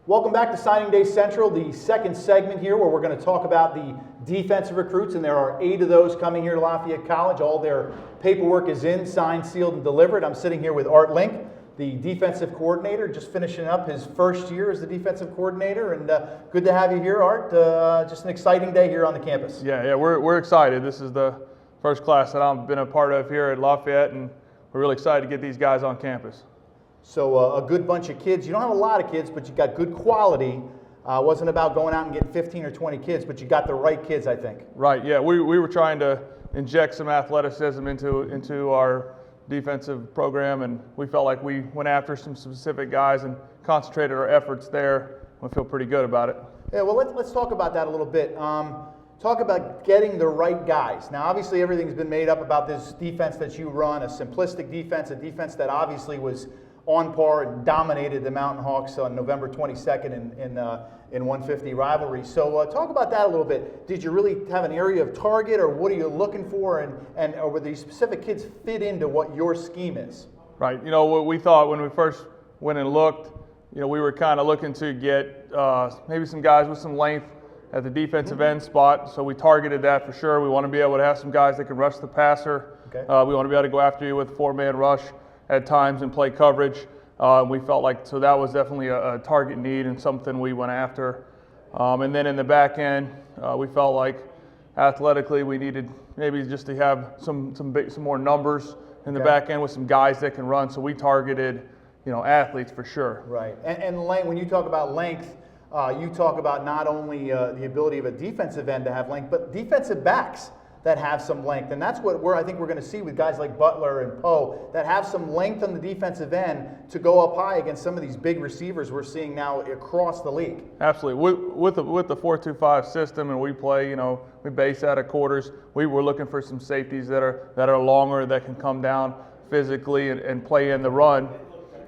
Welcome back to Signing Day Central, the second segment here where we're going to talk about the defensive recruits, and there are 8 of those coming here to Lafayette College. All their paperwork is in, signed, sealed, and delivered. I'm sitting here with Art Link, the defensive coordinator, just finishing up his first year as the defensive coordinator, and good to have you here, Art. Just an exciting day here on the campus. Yeah, we're excited. This is the first class that I've been a part of here at Lafayette, and we're really excited to get these guys on campus. So a good bunch of kids. You don't have a lot of kids, but you got good quality. Wasn't about going out and getting 15 or 20 kids, but you got the right kids, I think. Right, yeah. We were trying to inject some athleticism into our defensive program, and we felt like we went after some specific guys and concentrated our efforts there. We feel pretty good about it. Yeah, well, let's talk about that a little bit. Talk about getting the right guys. Now, obviously, everything's been made up about this defense that you run, a simplistic defense, a defense that obviously was on par and dominated the Mountain Hawks on November 22nd in 150 rivalry. So talk about that a little bit. Did you really have an area of target, or what are you looking for, and were these specific kids fit into what your scheme is? Right. You know, what we thought when we first went and looked, you know, we were kind of looking to get maybe some guys with some length at the defensive end spot. So we targeted that for sure. We want to be able to have some guys that can rush the passer. Okay. We want to be able to go after you with a 4-man rush at times and play coverage. We felt like, so that was definitely a target need and something we went after. And then in the back end, we felt like athletically we needed maybe just to have some more numbers in the back end with some guys that can run. So we targeted, you know, athletes for sure. Right. And length, when you talk about length, you talk about not only the ability of a defensive end to have length, but defensive backs that have some length. And that's what I think we're going to see with guys like Butler and Poe that have some length on the defensive end to go up high against some of these big receivers we're seeing now across the league. Absolutely. With the 4-2-5 system, and we play, you know, we base out of quarters, we were looking for some safeties that are longer, that can come down physically and play in the run.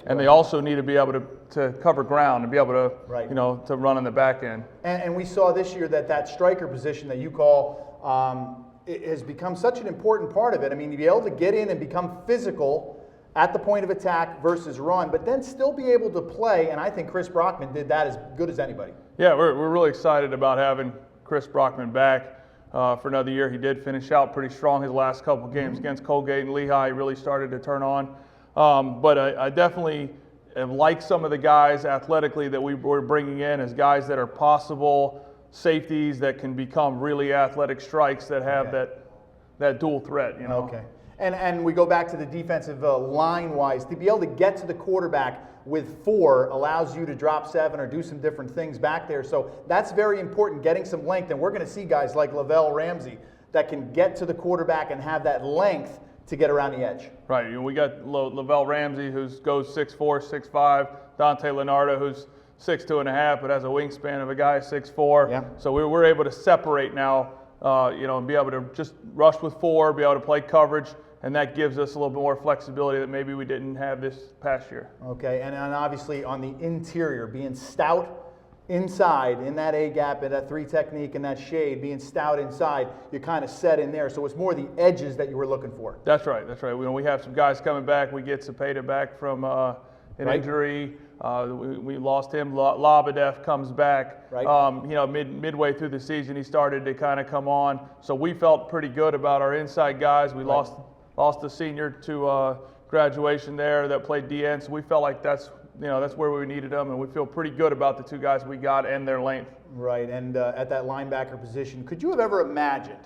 And they also need to be able to cover ground and be able to, you know, to run on the back end. And we saw this year that striker position that you call it has become such an important part of it. I mean, to be able to get in and become physical at the point of attack versus run, but then still be able to play, and I think Chris Brockman did that as good as anybody. Yeah, we're really excited about having Chris Brockman back for another year. He did finish out pretty strong his last couple games against Colgate and Lehigh. He really started to turn on. But I definitely have liked some of the guys athletically that we were bringing in as guys that are possible safeties that can become really athletic strikes that have that dual threat, you know. Okay. And we go back to the defensive line-wise. To be able to get to the quarterback with 4 allows you to drop 7 or do some different things back there. So that's very important, getting some length. And we're going to see guys like Lavelle Ramsey that can get to the quarterback and have that length to get around the edge. Right. We got Lavelle Ramsey, who goes 6'4", 6'5", Dante Lenardo, who's 6'2.5", but has a wingspan of a guy 6'4". Yeah. So we're able to separate now, you know, and be able to just rush with 4, be able to play coverage, and that gives us a little bit more flexibility that maybe we didn't have this past year. Okay, and obviously on the interior, being stout inside in that A-gap and that 3 technique and that shade, being stout inside, you're kind of set in there. So it's more the edges that you were looking for. That's right. That's right. We have some guys coming back. We get Cepeda back from an injury. We lost him. Labadef comes back. Right. You know, midway through the season, he started to kind of come on. So we felt pretty good about our inside guys. We lost the senior to graduation there that played DN. So we felt like that's where we needed them, and we feel pretty good about the 2 guys we got and their length. Right. And at that linebacker position, could you have ever imagined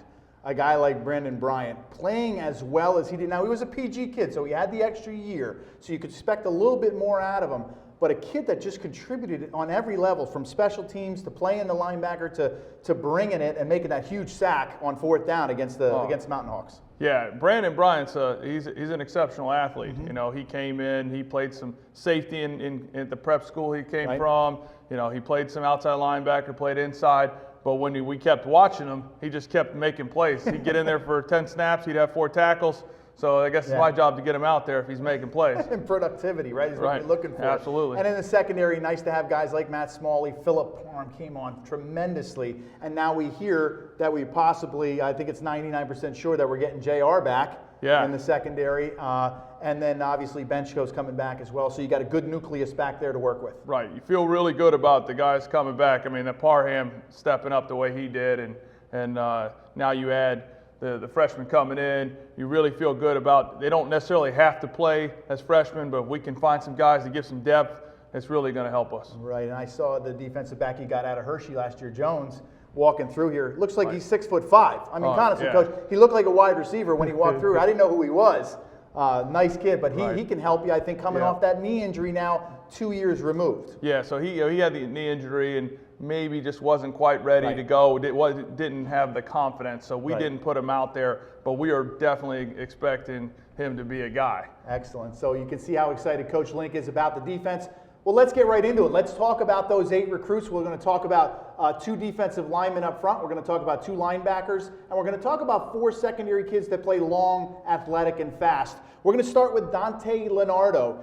a guy like Brandon Bryant playing as well as he did? Now, he was a PG kid, so he had the extra year, so you could expect a little bit more out of him. But a kid that just contributed on every level, from special teams to playing the linebacker to bringing it and making that huge sack on 4th down against Mountain Hawks. Yeah, Brandon Bryant's he's an exceptional athlete. You know, he came in, he played some safety in the prep school he came from. You know, he played some outside linebacker, played inside. But when we kept watching him, he just kept making plays. He'd get in there for 10 snaps, he'd have 4 tackles. So I guess it's my job to get him out there if he's making plays. And productivity, right, is what you're looking for. Absolutely. And in the secondary, nice to have guys like Matt Smalley. Philip Parham came on tremendously. And now we hear that we possibly, I think it's 99% sure that we're getting JR back. Yeah. in the secondary. And then obviously Benchco's coming back as well. So you got a good nucleus back there to work with. Right. You feel really good about the guys coming back. I mean, that Parham stepping up the way he did, and now you add the freshmen coming in. You really feel good about. They don't necessarily have to play as freshmen, but if we can find some guys to give some depth, it's really going to help us. Right. And I saw the defensive back he got out of Hershey last year, Jones, walking through here. Looks like he's 6'5". I mean, honestly, yeah. Coach, he looked like a wide receiver when he walked through. I didn't know who he was. Nice kid, but he can help you, I think, coming off that knee injury now, 2 years removed. Yeah, so he had the knee injury and maybe just wasn't quite ready to go. Didn't have the confidence, so we didn't put him out there, but we are definitely expecting him to be a guy. Excellent. So you can see how excited Coach Link is about the defense. Well, let's get right into it. Let's talk about those 8 recruits. We're going to talk about 2 defensive linemen up front. We're going to talk about 2 linebackers. And we're going to talk about 4 secondary kids that play long, athletic, and fast. We're going to start with Dante Lenardo.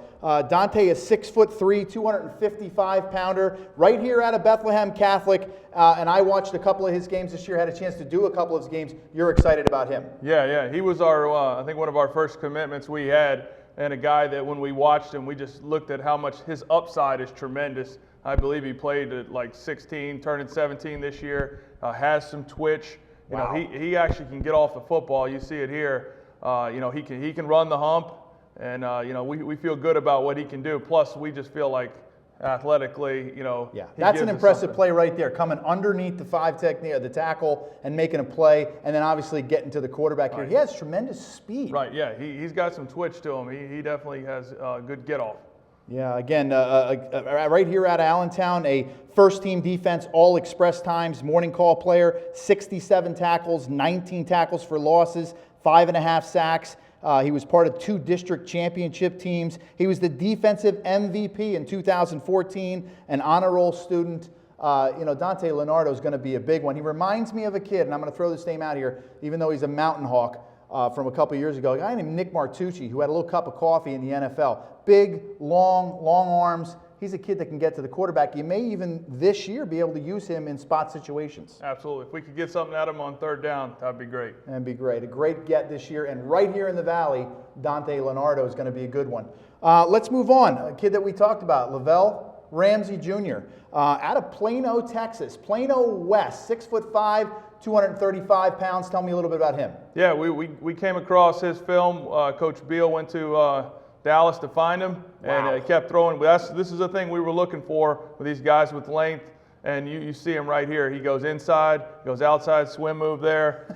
Dante is 6'3", 255-pounder, right here out of Bethlehem Catholic. And I watched a couple of his games this year, had a chance to do a couple of his games. You're excited about him. Yeah. He was our, I think, one of our first commitments we had. And a guy that when we watched him, we just looked at how much his upside is tremendous. I believe he played at like 16, turning 17 this year, has some twitch. You know, he actually can get off the football. You see it here. You know, he can run the hump, and you know, we feel good about what he can do. Plus, we just feel like athletically, you know. Yeah, that's an impressive play right there, coming underneath the 5 technique, the tackle, and making a play, and then obviously getting to the quarterback here. He has tremendous speed. Right, yeah, he's got some twitch to him. He definitely has good get-off. Yeah, again, right here out of Allentown, a first-team defense, all-express times, morning call player, 67 tackles, 19 tackles for losses, 5.5 sacks. He was part of 2 district championship teams. He was the defensive MVP in 2014, an honor roll student. You know, Dante Lenardo is going to be a big one. He reminds me of a kid, and I'm going to throw this name out here, even though he's a Mountain Hawk from a couple years ago, a guy named Nick Martucci, who had a little cup of coffee in the NFL. Big, long arms. He's a kid that can get to the quarterback. You may even this year be able to use him in spot situations. Absolutely. If we could get something out of him on 3rd down, that'd be great. That'd be great. A great get this year. And right here in the Valley, Dante Lenardo is going to be a good one. Let's move on. A kid that we talked about, Lavelle Ramsey Jr. Out of Plano, Texas. Plano West, 6'5", 235 pounds. Tell me a little bit about him. Yeah, we came across his film. Coach Beal went to Dallas to find him, and kept throwing. This is the thing we were looking for with these guys with length, and you see him right here. He goes inside, goes outside, swim move there.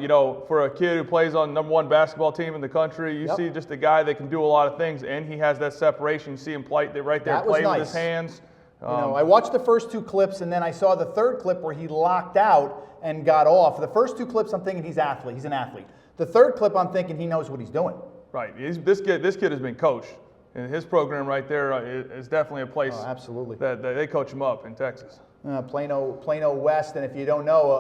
You know, for a kid who plays on #1 basketball team in the country, you see just a guy that can do a lot of things, and he has that separation. You see him play right there, play with his hands. You know, I watched the first 2 clips, and then I saw the 3rd clip where he locked out and got off. The first 2 clips, I'm thinking he's an athlete. The 3rd clip, I'm thinking he knows what he's doing. Right. This kid has been coached, and his program right there is definitely a place absolutely. that they coach him up in Texas. Plano West, and if you don't know,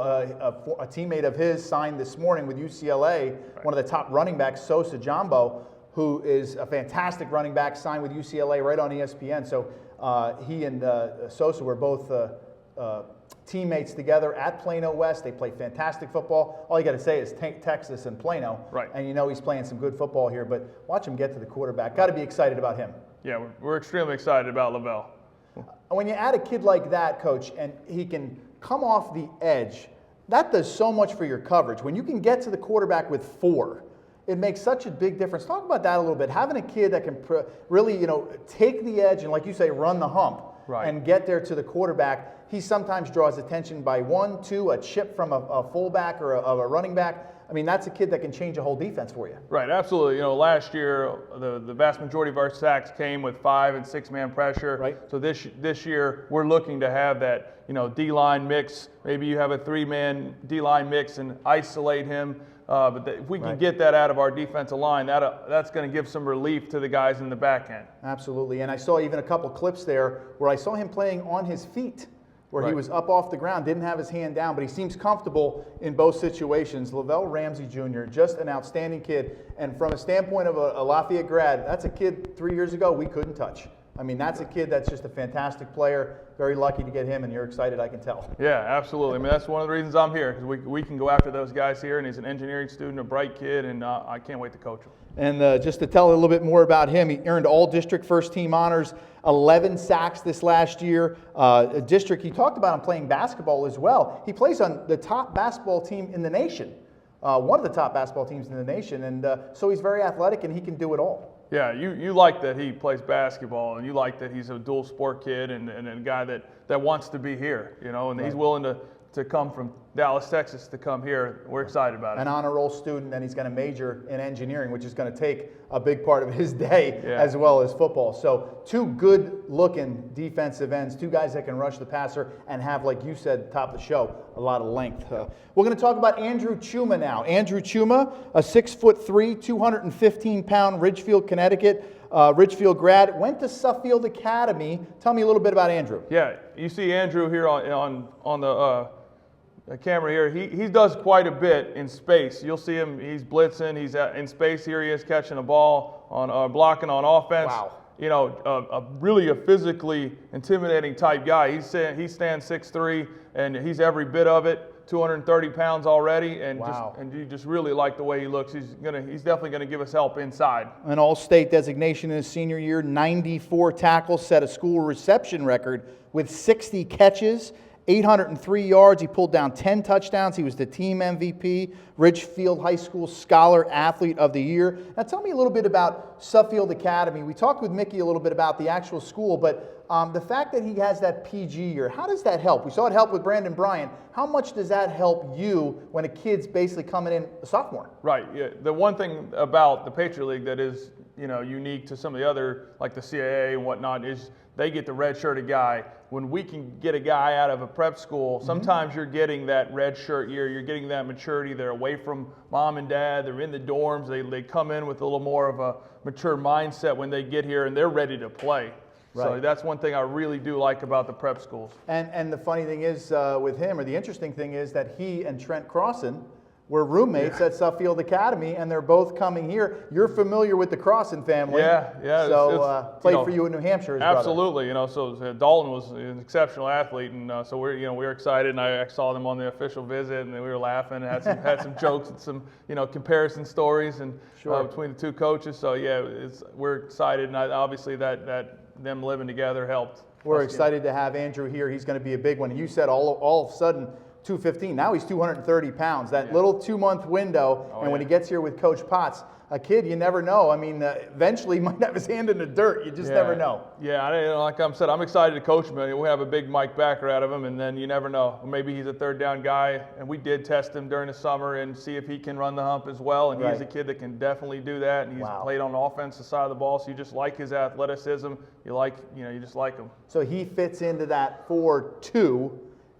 a teammate of his signed this morning with UCLA, one of the top running backs, Sosa Jumbo, who is a fantastic running back, signed with UCLA right on ESPN. So he and Sosa were both teammates together at Plano West. They play fantastic football. All you got to say is Texas and Plano, and you know he's playing some good football here. But watch him get to the quarterback. Got to be excited about him. Yeah, we're extremely excited about Lavelle. When you add a kid like that, Coach, and he can come off the edge, that does so much for your coverage. When you can get to the quarterback with 4, it makes such a big difference. Talk about that a little bit. Having a kid that can really, you know, take the edge and, like you say, run the hump and get there to the quarterback. He sometimes draws attention by 1, 2, a chip from a fullback or a running back. I mean, that's a kid that can change a whole defense for you. Right, absolutely. You know, last year, the vast majority of our sacks came with 5- and 6-man pressure. Right. So this year, we're looking to have that, you know, D-line mix. Maybe you have a 3-man D-line mix and isolate him. But if we can get that out of our defensive line, that's going to give some relief to the guys in the back end. Absolutely. And I saw even a couple clips there where I saw him playing on his feet, where he was up off the ground, didn't have his hand down, but he seems comfortable in both situations. Lavelle Ramsey Jr., just an outstanding kid. And from a standpoint of a Lafayette grad, that's a kid 3 years ago we couldn't touch. I mean, that's a kid that's just a fantastic player. Very lucky to get him, and you're excited, I can tell. Yeah, absolutely. I mean, that's one of the reasons I'm here, because we can go after those guys here, and he's an engineering student, a bright kid, and I can't wait to coach him. And just to tell a little bit more about him, he earned all-district first-team honors, 11 sacks this last year. A district, he talked about him playing basketball as well. He plays on the top basketball team in the nation, one of the top basketball teams in the nation, and so he's very athletic, and he can do it all. Yeah, you like that he plays basketball, and you like that he's a dual sport kid and a guy that wants to be here, you know, and he's willing to come from Dallas, Texas to come here. We're excited about it. An honor roll student, and he's going to major in engineering, which is going to take a big part of his day as well as football. So two good-looking defensive ends, two guys that can rush the passer and have, like you said, top of the show, a lot of length. We're going to talk about Andrew Chumma now. Andrew Chumma, a 6'3", 215-pound Ridgefield, Connecticut Ridgefield grad, went to Suffield Academy. Tell me a little bit about Andrew. Yeah, you see Andrew here on the camera here. He does quite a bit in space. You'll see him. He's blitzing. He's in space. Here he is catching a ball on blocking on offense. Wow. You know, really a physically intimidating type guy. He stands 6'3", and he's every bit of it. 230 pounds already, and you just really like the way he looks. He's definitely gonna give us help inside. An all-state designation in his senior year, 94 tackles, set a school reception record with 60 catches, 803 yards. He pulled down 10 touchdowns. He was the team MVP, Ridgefield High School Scholar Athlete of the Year. Now tell me a little bit about Suffield Academy. We talked with Mickey a little bit about the actual school, but the fact that he has that PG year, how does that help? We saw it help with Brandon Bryant. How much does that help you when a kid's basically coming in a sophomore? Right. Yeah. The one thing about the Patriot League that is, you know, unique to some of the other, like the CAA and whatnot, is they get the red-shirted guy. When we can get a guy out of a prep school, sometimes you're getting that red shirt year, you're getting that maturity. They're away from mom and dad, they're in the dorms, they come in with a little more of a mature mindset when they get here, and they're ready to play. Right. So that's one thing I really do like about the prep schools. And the funny thing is with him, or the interesting thing is that he and Trent Crossan were roommates at Suffield Academy, and they're both coming here. You're familiar with the Crossan family. Yeah. So played for you in New Hampshire. His absolutely. brother. You know, so Dalton was an exceptional athlete, and so we're excited. And I saw them on the official visit, and we were laughing, and had some jokes and some comparison stories and between the two coaches. So yeah, we're excited, and obviously that them living together helped. We're excited to have Andrew here. He's going to be a big one. You said all of a sudden 215. Now he's 230 pounds. That little 2-month window, and when he gets here with Coach Potts, a kid, you never know. I mean, eventually he might have his hand in the dirt. You just never know. Yeah, like I said, I'm excited to coach him. We'll have a big Mike backer out of him, and then you never know. Maybe he's a third down guy, and we did test him during the summer and see if he can run the hump as well, and he's a kid that can definitely do that, and he's played on the offensive side of the ball, so you just like his athleticism. You just like him. So he fits into that 4-2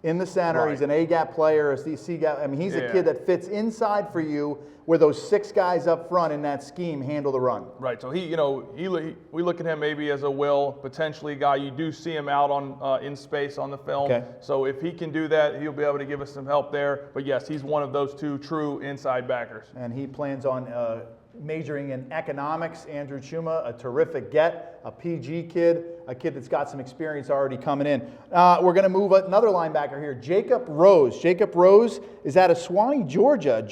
in the center. He's an A-gap player, a C-gap. I mean, he's a kid that fits inside for you, where those 6 guys up front in that scheme handle the run. Right. So we look at him maybe as a potentially guy. You do see him out on in space on the film. Okay. So if he can do that, he'll be able to give us some help there. But yes, he's one of those 2 true inside backers. And he plans on majoring in economics. Andrew Chumma, a terrific get, a PG kid, a kid that's got some experience already coming in. We're going to move another linebacker here, Jacob Rose. Jacob Rose is out of Swanee, Georgia.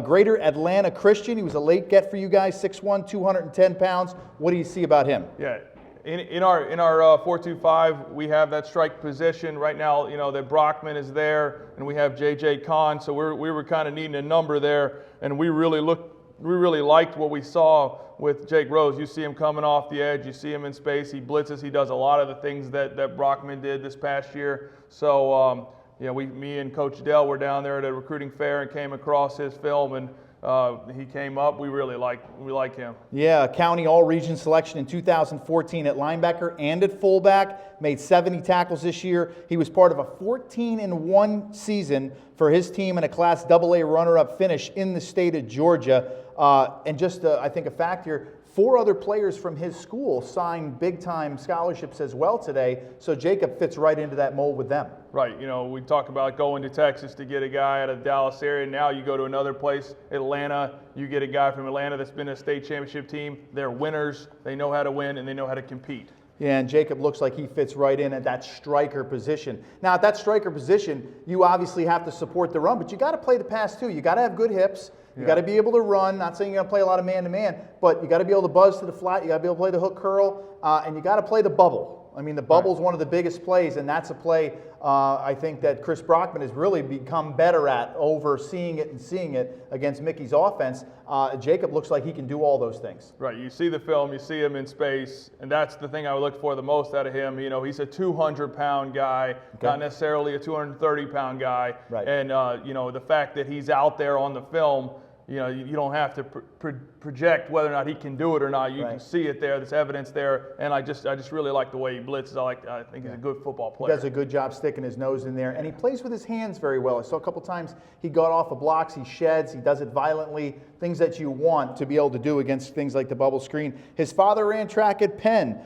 Greater Atlanta Christian. He was a late get for you guys, 6'1", 210 pounds. What do you see about him? Yeah. In our 4-2-5, we have that strike position right now. You know that Brockman is there, and we have J.J. Kahn. So we were kind of needing a number there, and we really liked what we saw with Jake Rose. You see him coming off the edge. You see him in space. He blitzes. He does a lot of the things that Brockman did this past year. So, me and Coach Dell were down there at a recruiting fair and came across his film, and he came up. We like him. Yeah, county all-region selection in 2014 at linebacker and at fullback. Made 70 tackles this year. He was part of a 14-1 season for his team and a Class AA runner-up finish in the state of Georgia. And just, I think, a fact here, 4 other players from his school signed big-time scholarships as well today, so Jacob fits right into that mold with them. Right. We talk about going to Texas to get a guy out of the Dallas area. Now you go to another place, Atlanta, you get a guy from Atlanta that's been a state championship team. They're winners. They know how to win, and they know how to compete. Yeah, and Jacob looks like he fits right in at that striker position. Now, at that striker position, you obviously have to support the run, but you got to play the pass too. You got to have good hips. You got to be able to run. Not saying you're going to play a lot of man-to-man, but you got to be able to buzz to the flat. You got to be able to play the hook curl, and you got to play the bubble. I mean, the bubble is one of the biggest plays, and that's a play I think that Chris Brockman has really become better at, overseeing it and seeing it against Mickey's offense. Jacob looks like he can do all those things. Right. You see the film, you see him in space, and that's the thing I would look for the most out of him. You know, he's a 200-pound guy, not necessarily a 230-pound guy. Right. And, you know, the fact that he's out there on the film, you know, you don't have to project whether or not he can do it or not. You can see it there. There's evidence there, and I just really like the way he blitzes. I think he's a good football player. He does a good job sticking his nose in there, and he plays with his hands very well. I saw a couple times he got off of blocks, he sheds, he does it violently, things that you want to be able to do against things like the bubble screen. His father ran track at Penn.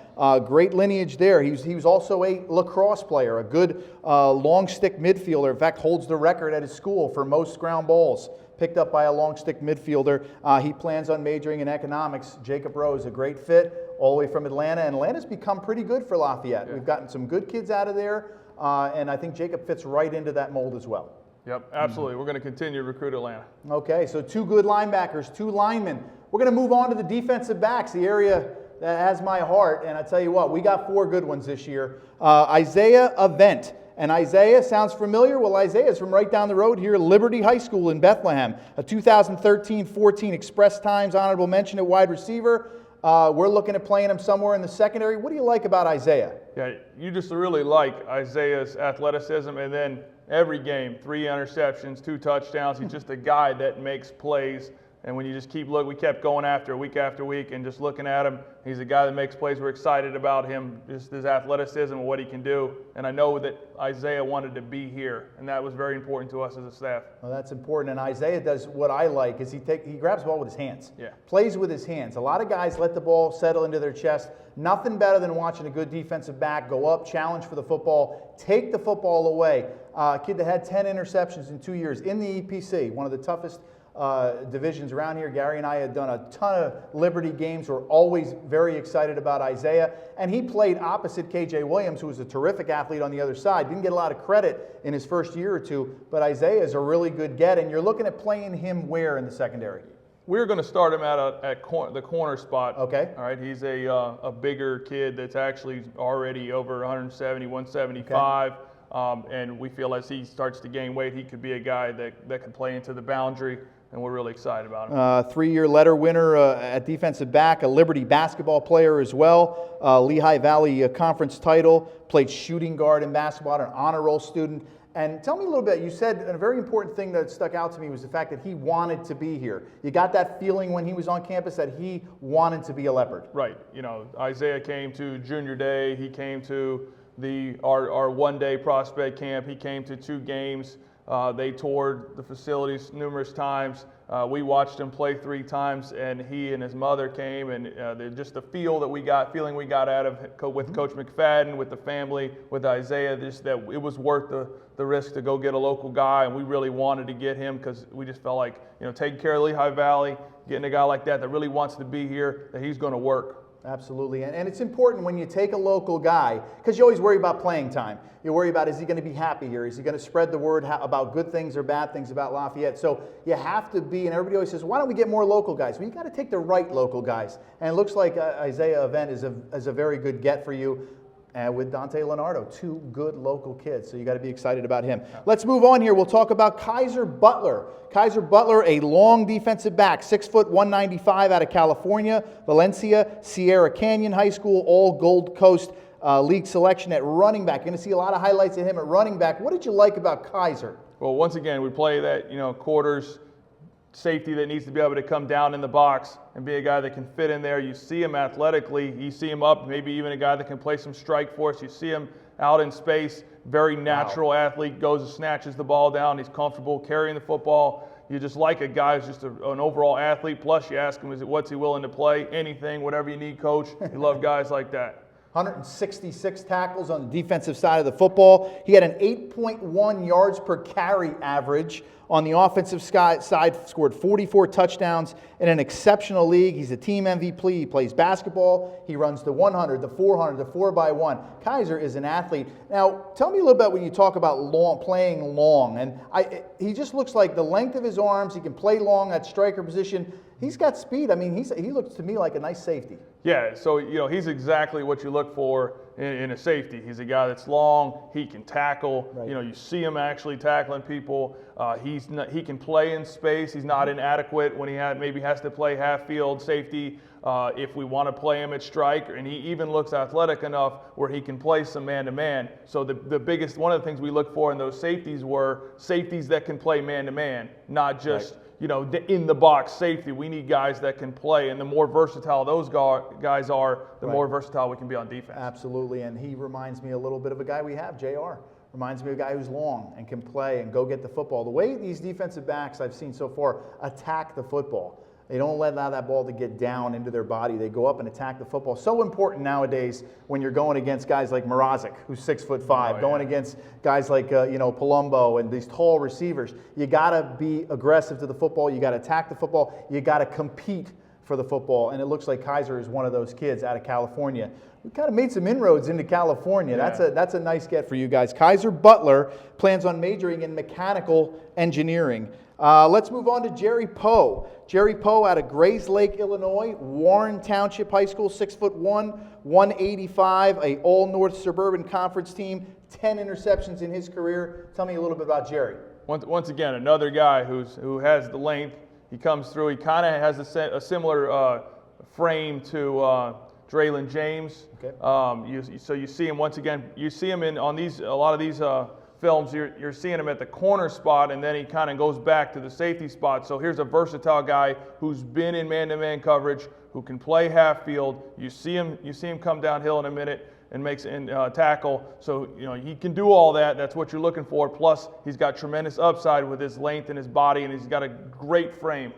Great lineage there. He was also a lacrosse player, a good long stick midfielder. In fact, holds the record at his school for most ground balls picked up by a long stick midfielder. He plans on majoring in economics. Jacob Rose, a great fit, all the way from Atlanta. And Atlanta's become pretty good for Lafayette. We've gotten some good kids out of there, and I think Jacob fits right into that mold as well. Yep, absolutely. We're going to continue to recruit Atlanta. Okay, so 2 good linebackers, 2 linemen. We're going to move on to the defensive backs, the area that has my heart. And I tell you what, we got 4 good ones this year. Isaiah Avent. And Isaiah sounds familiar? Well, Isaiah is from right down the road here, Liberty High School in Bethlehem. A 2013-14 Express Times honorable mention at wide receiver. We're looking at playing him somewhere in the secondary. What do you like about Isaiah? Yeah, you just really like Isaiah's athleticism, and then every game, 3 interceptions, 2 touchdowns. He's just a guy that makes plays. And when you just keep looking, we kept going after week, and just looking at him. He's a guy that makes plays. We're excited about him, just his athleticism and what he can do. And I know that Isaiah wanted to be here, and that was very important to us as a staff. Well, that's important. And Isaiah does what I like is he grabs the ball with his hands. Yeah. Plays with his hands. A lot of guys let the ball settle into their chest. Nothing better than watching a good defensive back go up, challenge for the football, take the football away. A kid that had 10 interceptions in 2 years in the EPC, one of the toughest divisions around here. Gary and I had done a ton of Liberty games. We're always very excited about Isaiah. And he played opposite KJ Williams, who was a terrific athlete on the other side. Didn't get a lot of credit in his first year or two, but Isaiah is a really good get. And you're looking at playing him where in the secondary? We're going to start him at the corner spot. Okay. All right. He's a bigger kid that's actually already over 170, 175. Okay. And we feel as he starts to gain weight, he could be a guy that can play into the boundary. And we're really excited about him. 3-year letter winner at defensive back, a Liberty basketball player as well, Lehigh Valley Conference title, played shooting guard in basketball, an honor roll student. And tell me a little bit, you said a very important thing that stuck out to me was the fact that he wanted to be here. You got that feeling when he was on campus that he wanted to be a Leopard. Right. You know, Isaiah came to junior day. He came to our one-day prospect camp. He came to 2 games. They toured the facilities numerous times. We watched him play 3 times, and he and his mother came, and just the feeling we got out of with Coach McFadden, with the family, with Isaiah, just that it was worth the risk to go get a local guy, and we really wanted to get him because we just felt like, you know, taking care of Lehigh Valley, getting a guy like that really wants to be here, that he's going to work. Absolutely, and it's important when you take a local guy, because you always worry about playing time. You worry about, is he going to be happy here? Is he going to spread the word about good things or bad things about Lafayette? So you have to be, and everybody always says, why don't we get more local guys? Well, you got to take the right local guys. And it looks like Isaiah Avent is a very good get for you. And with Dante Lenardo, 2 good local kids, so you got to be excited about him. Let's move on here. We'll talk about Kaiser Butler. Kaiser Butler, a long defensive back, 6 foot 195 out of California, Valencia, Sierra Canyon High School, all Gold Coast League selection at running back. You're going to see a lot of highlights of him at running back. What did you like about Kaiser? Well, once again, we play that, quarters safety that needs to be able to come down in the box and be a guy that can fit in there. You see him athletically. You see him up, maybe even a guy that can play some strike for us. You see him out in space, very natural athlete, goes and snatches the ball down. He's comfortable carrying the football. You just like a guy who's just an overall athlete. Plus, you ask him, what's he willing to play? Anything, whatever you need, coach. You love guys like that. 166 tackles on the defensive side of the football. He had an 8.1 yards per carry average. On the offensive side, scored 44 touchdowns in an exceptional league. He's a team MVP. He plays basketball. He runs the 100, the 400, the 4x1. Kaiser is an athlete. Now, tell me a little bit when you talk about playing long. And he just looks like the length of his arms. He can play long at striker position. He's got speed. I mean, he looks to me like a nice safety. Yeah, so he's exactly what you look for in a safety. He's a guy that's long. He can tackle. Right. You see him actually tackling people. He can play in space. He's not inadequate when he maybe has to play half field safety. If we want to play him at strike, and he even looks athletic enough where he can play some man-to-man. So the biggest one of the things we look for in those safeties were safeties that can play man-to-man, not just in the box safety. We need guys that can play, and the more versatile those guys are, the more versatile we can be on defense. Absolutely, and he reminds me a little bit of a guy we have, JR. Reminds me of a guy who's long and can play and go get the football. The way these defensive backs I've seen so far attack the football. They don't allow that ball to get down into their body. They go up and attack the football. So important nowadays when you're going against guys like Mrazek, who's 6'5", going against guys like Palumbo and these tall receivers. You got to be aggressive to the football. You got to attack the football. You got to compete for the football. And it looks like Kaiser is one of those kids out of California. We kind of made some inroads into California. Yeah. That's a nice get for you guys. Kaiser Butler plans on majoring in mechanical engineering. Let's move on to Jerry Poe. Jerry Poe out of Grays Lake, Illinois, Warren Township High School, 6'1", 185, a All-North Suburban Conference team, 10 interceptions in his career. Tell me a little bit about Jerry. Once again, another guy who has the length. He comes through. He kind of has a similar frame to Draylon James. Okay. So you see him once again. You see him on a lot of these films. You're seeing him at the corner spot, and then he kind of goes back to the safety spot. So here's a versatile guy who's been in man-to-man coverage, who can play half field. You see him come downhill in a minute and makes tackle. So he can do all that. That's what you're looking for. Plus, he's got tremendous upside with his length and his body, and he's got a great frame.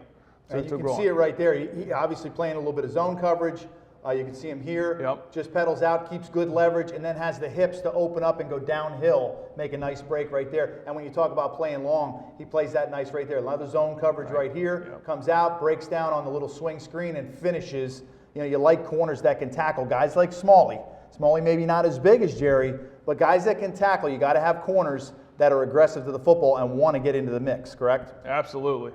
So you can see it right there. He obviously playing a little bit of zone coverage. You can see him here. Yep. Just pedals out, keeps good leverage, and then has the hips to open up and go downhill, make a nice break right there. And when you talk about playing long, he plays that nice right there. A lot of zone coverage right here. Yep. Comes out, breaks down on the little swing screen, and finishes. You like corners that can tackle. Guys like Smalley. Smalley maybe not as big as Jerry, but guys that can tackle. You got to have corners that are aggressive to the football and want to get into the mix, correct? Absolutely.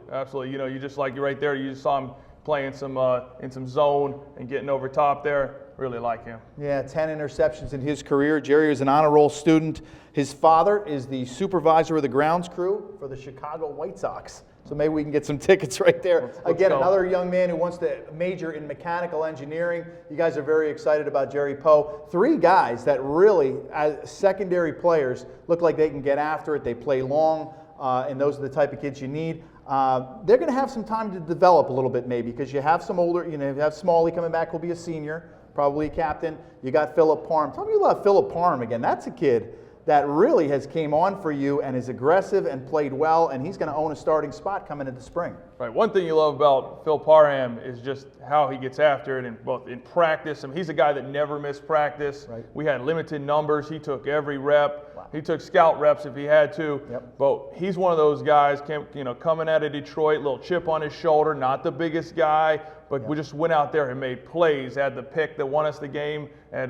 You just like right there, you just saw him playing in some zone and getting over top there. Really like him. Yeah, 10 interceptions in his career. Jerry is an honor roll student. His father is the supervisor of the grounds crew for the Chicago White Sox. So maybe we can get some tickets right there. Again, another young man who wants to major in mechanical engineering. You guys are very excited about Jerry Poe. 3 guys that really, as secondary players, look like they can get after it. They play long, and those are the type of kids you need. They're going to have some time to develop a little bit maybe because you have some older, you have Smalley coming back, who'll be a senior, probably a captain. You got Philip Parham. Tell me about Philip Parham again. That's a kid that really has came on for you and is aggressive and played well, and he's going to own a starting spot coming into spring. Right. One thing you love about Phil Parham is just how he gets after it, in practice. I mean, he's a guy that never missed practice. Right. We had limited numbers. He took every rep. Wow. He took scout reps if he had to. Yep. But he's one of those guys, coming out of Detroit, little chip on his shoulder, not the biggest guy, but we just went out there and made plays. Had the pick that won us the game at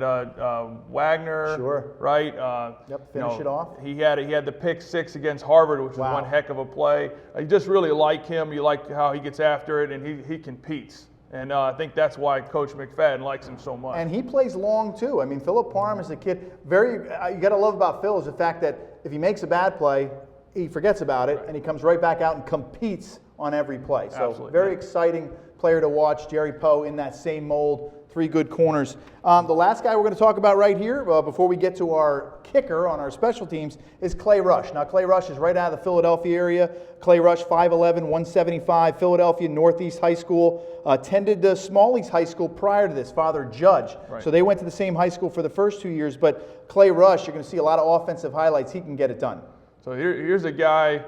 Wagner. Sure. Right. Finish it off. He had the pick 6 against Harvard, which was one heck of a play. You just really like him. You like how he gets after it, and he competes. And I think that's why Coach McFadden likes him so much. And he plays long too. I mean, Philip Parham is a kid. You got to love about Phil is the fact that if he makes a bad play, he forgets about it, and he comes right back out and competes on every play. So absolutely. Very exciting player to watch. Jerry Poe in that same mold. 3 good corners. The last guy we're going to talk about right here, before we get to our kicker on our special teams, is Clay Rush. Now, Clay Rush is right out of the Philadelphia area. Clay Rush, 5'11", 175, Philadelphia Northeast High School. Attended Smalley's High School prior to this, Father Judge. Right. So they went to the same high school for the first 2 years. But Clay Rush, you're going to see a lot of offensive highlights. He can get it done. So here's a guy,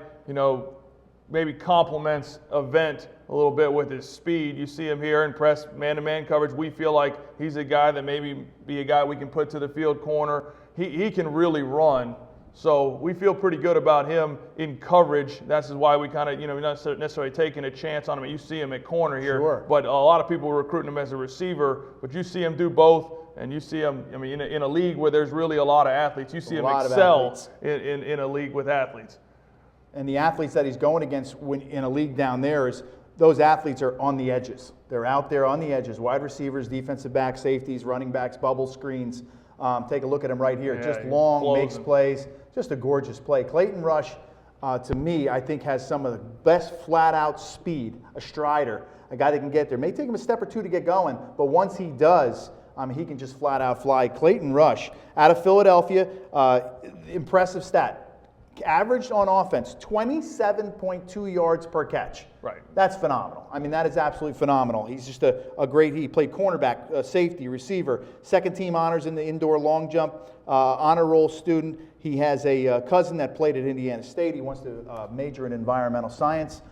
maybe complements Event a little bit with his speed. You see him here in press man-to-man coverage. We feel like he's a guy that maybe be a guy we can put to the field corner. He can really run. So we feel pretty good about him in coverage. That's why we kind of, we're not necessarily taking a chance on him. You see him at corner here, Sure. But a lot of people are recruiting him as a receiver. But you see him do both, and you see him, in a league where there's really a lot of athletes, you see him excel in a league with athletes. And the athletes that he's going against in a league down there is those athletes are on the edges. They're out there on the edges, wide receivers, defensive backs, safeties, running backs, bubble screens. Take a look at him right here. Just long, makes plays. Just a gorgeous play. Clayton Rush, to me, I think has some of the best flat-out speed, a strider, a guy that can get there. May take him a step or two to get going, but once he does, he can just flat-out fly. Clayton Rush, out of Philadelphia, impressive stat. Averaged on offense 27.2 yards per catch. Right. That's phenomenal. That is absolutely phenomenal. He's just a great, he played cornerback, safety, receiver, second team honors in the indoor long jump, honor roll student. He has a cousin that played at Indiana State. He wants to major in environmental science.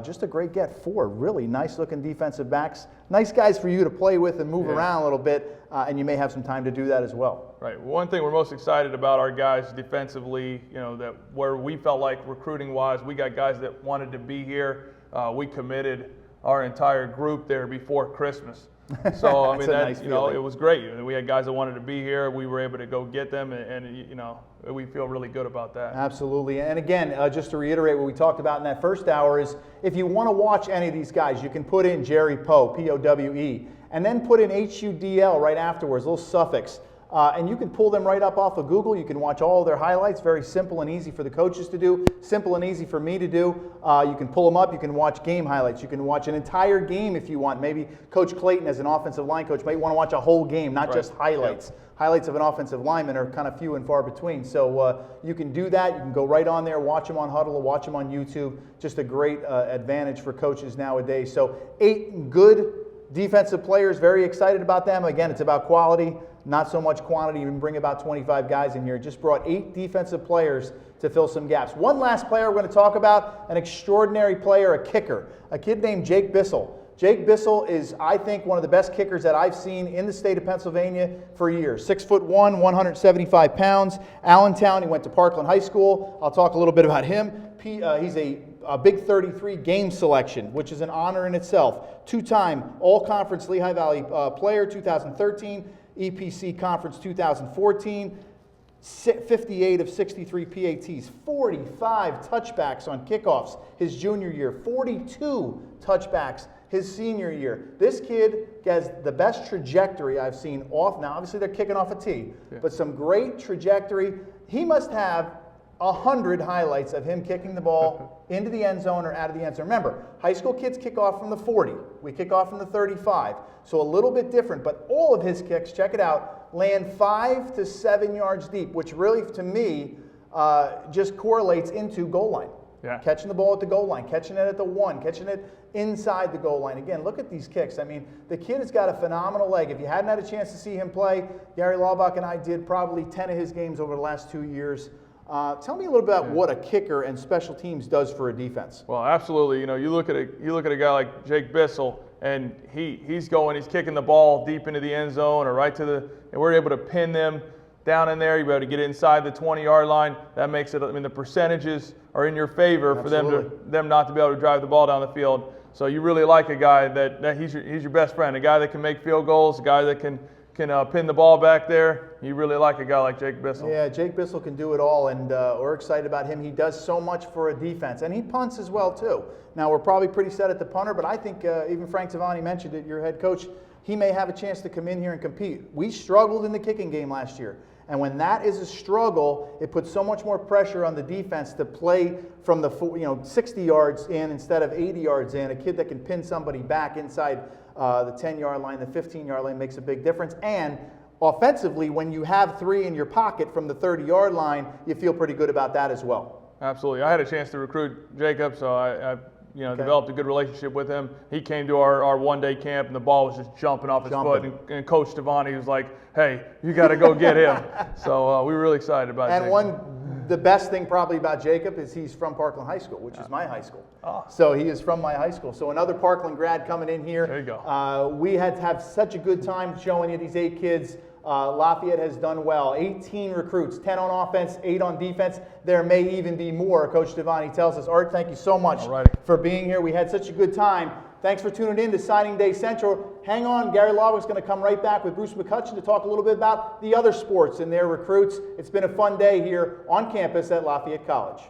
Just a great get. 4 really nice looking defensive backs. Nice guys for you to play with and move around a little bit, and you may have some time to do that as well. Right. One thing we're most excited about our guys defensively, that where we felt like recruiting-wise, we got guys that wanted to be here. We committed our entire group there before Christmas. So nice feeling. It was great. We had guys that wanted to be here. We were able to go get them, and we feel really good about that. Absolutely. And again, just to reiterate what we talked about in that first hour is if you want to watch any of these guys, you can put in Jerry Poe, P-O-W-E, and then put in H-U-D-L right afterwards, a little suffix. And you can pull them right up off of Google. You can watch all of their highlights. Very simple and easy for the coaches to do. Simple and easy for me to do. You can pull them up. You can watch game highlights. You can watch an entire game if you want. Maybe Coach Clayton, as an offensive line coach, might want to watch a whole game, not just highlights. Yep. Highlights of an offensive lineman are kind of few and far between. So you can do that. You can go right on there, watch them on Huddle, or watch them on YouTube. Just a great advantage for coaches nowadays. So 8 good defensive players, very excited about them. Again, it's about quality, not so much quantity. You can bring about 25 guys in here. Just brought 8 defensive players to fill some gaps. One last player we're going to talk about, an extraordinary player, a kicker, a kid named Jake Bissell. Jake Bissell is, I think, one of the best kickers that I've seen in the state of Pennsylvania for years. 6'1", 175 pounds. Allentown, he went to Parkland High School. I'll talk a little bit about him. He's a Big 33 game selection, which is an honor in itself. 2-time All-Conference Lehigh Valley player, 2013, EPC Conference 2014, 58 of 63 PATs, 45 touchbacks on kickoffs his junior year, 42 touchbacks his senior year. This kid has the best trajectory I've seen off. Now, obviously, they're kicking off a tee, but some great trajectory. He must have 100 highlights of him kicking the ball into the end zone or out of the end zone. Remember, high school kids kick off from the 40. We kick off from the 35. So a little bit different, but all of his kicks, check it out, land 5 to 7 yards deep, which really, to me, just correlates into goal line. Yeah. Catching the ball at the goal line, catching it at the 1, catching it inside the goal line. Again, look at these kicks. The kid has got a phenomenal leg. If you hadn't had a chance to see him play, Gary Laubach and I did probably 10 of his games over the last 2 years. Tell me a little bit about what a kicker and special teams does for a defense. Well, absolutely. You look at a guy like Jake Bissell, and he's kicking the ball deep into the end zone or right to and we're able to pin them down in there. You're able to get inside the 20-yard line. That makes it. The percentages are in your favor for them not to be able to drive the ball down the field. So you really like a guy that he's your best friend, a guy that can make field goals, a guy that can pin the ball back there. You really like a guy like Jake Bissell. Yeah, Jake Bissell can do it all, and we're excited about him. He does so much for a defense, and he punts as well, too. Now, we're probably pretty set at the punter, but I think even Frank Zavani mentioned it, your head coach, he may have a chance to come in here and compete. We struggled in the kicking game last year, and when that is a struggle, it puts so much more pressure on the defense to play from the 60 yards in instead of 80 yards in. A kid that can pin somebody back inside the 10-yard line, the 15-yard line makes a big difference. And offensively, when you have 3 in your pocket from the 30-yard line, you feel pretty good about that as well. Absolutely. I had a chance to recruit Jacob, so developed a good relationship with him. He came to our one-day camp, and the ball was just jumping off his foot. And Coach Stevani was like, "Hey, you got to go get him." So we were really excited about it. And the best thing probably about Jacob is he's from Parkland High School, which is my high school. So he is from my high school. So another Parkland grad coming in here. There you go. We had to have such a good time showing you these 8 kids. Lafayette has done well. 18 recruits, 10 on offense, 8 on defense. There may even be more, Coach Stevani tells us. Art, thank you so much for being here. We had such a good time. Thanks for tuning in to Signing Day Central. Hang on, Gary Lawwick's going to come right back with Bruce McCutcheon to talk a little bit about the other sports and their recruits. It's been a fun day here on campus at Lafayette College.